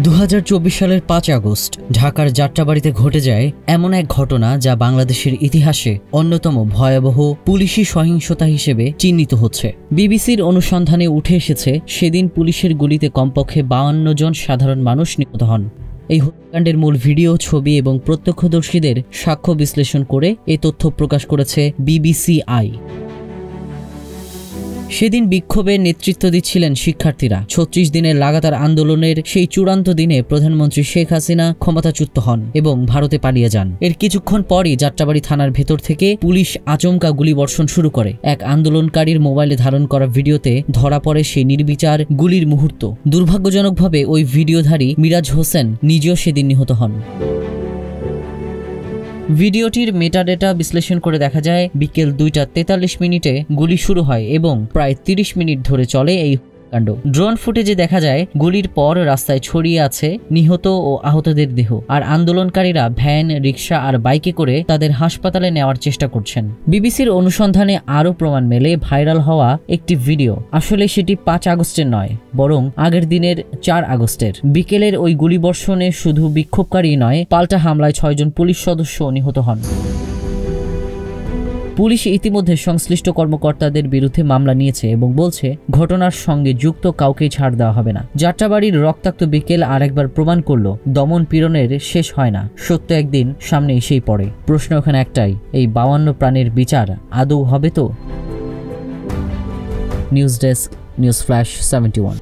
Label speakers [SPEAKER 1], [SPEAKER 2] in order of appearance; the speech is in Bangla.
[SPEAKER 1] 2024 সালের 5 আগস্ট ঢাকার যাত্রাবাড়িতে ঘটে যায় এমন এক ঘটনা যা বাংলাদেশের ইতিহাসে অন্যতম ভয়াবহ পুলিশি সহিংসতা হিসেবে চিহ্নিত হচ্ছে। বিবিসির অনুসন্ধানে উঠে এসেছে সেদিন পুলিশের গুলিতে কমপক্ষে 52 জন সাধারণ মানুষ নিহত হন। এই হত্যাকাণ্ডের মূল ভিডিও, ছবি এবং প্রত্যক্ষদর্শীদের সাক্ষ্য বিশ্লেষণ করে এই তথ্য প্রকাশ করেছে বিবিসিআই। সেদিন বিক্ষোভের নেতৃত্ব দিচ্ছিলেন শিক্ষার্থীরা। 36 দিনের লাগাতার আন্দোলনের সেই চূড়ান্ত দিনে প্রধানমন্ত্রী শেখ হাসিনা ক্ষমতাচ্যুত হন এবং ভারতে পালিয়ে যান। এর কিছুক্ষণ পরই যাত্রাবাড়ি থানার ভেতর থেকে পুলিশ আচমকা গুলিবর্ষণ শুরু করে। এক আন্দোলনকারীর মোবাইলে ধারণ করা ভিডিওতে ধরা পড়ে সেই নির্বিচার গুলির মুহূর্ত। দুর্ভাগ্যজনকভাবে ওই ভিডিওধারী মিরাজ হোসেন নিজেও সেদিন নিহত হন। ভিডিওটির মেটাডেটা বিশ্লেষণ করে দেখা যায় বিকেল 2টা 43 গুলি শুরু হয় এবং প্রায় 30 মিনিট ধরে চলে এই কাণ্ড। ড্রোন ফুটেজে দেখা যায় গুলির পর রাস্তায় ছড়িয়ে আছে নিহত ও আহতদের দেহ, আর আন্দোলনকারীরা ভ্যান, রিকশা আর বাইকে করে তাদের হাসপাতালে নেওয়ার চেষ্টা করছেন। বিবিসির অনুসন্ধানে আরও প্রমাণ মেলে ভাইরাল হওয়া একটি ভিডিও আসলে সেটি 5 আগস্টের নয়, বরং আগের দিনের 4 আগস্টের। বিকেলের ওই গুলিবর্ষণে শুধু বিক্ষোভকারী নয়, পাল্টা হামলায় 6 জন পুলিশ সদস্য নিহত হন। পুলিশ ইতিমধ্যে সংশ্লিষ্ট কর্মকর্তাদের বিরুদ্ধে মামলা নিয়েছে এবং বলছে ঘটনার সঙ্গে যুক্ত কাউকেই ছাড় দেওয়া হবে না। যাত্রাবাড়ির রক্তাক্ত বিকেল আরেকবার প্রমাণ করলো দমন পীড়নের শেষ হয় না, সত্য একদিন সামনে এসেই পড়ে। প্রশ্ন এখানে একটাই, এই 52 প্রাণের বিচার আদৌ হবে তো? News desk, news flash 71।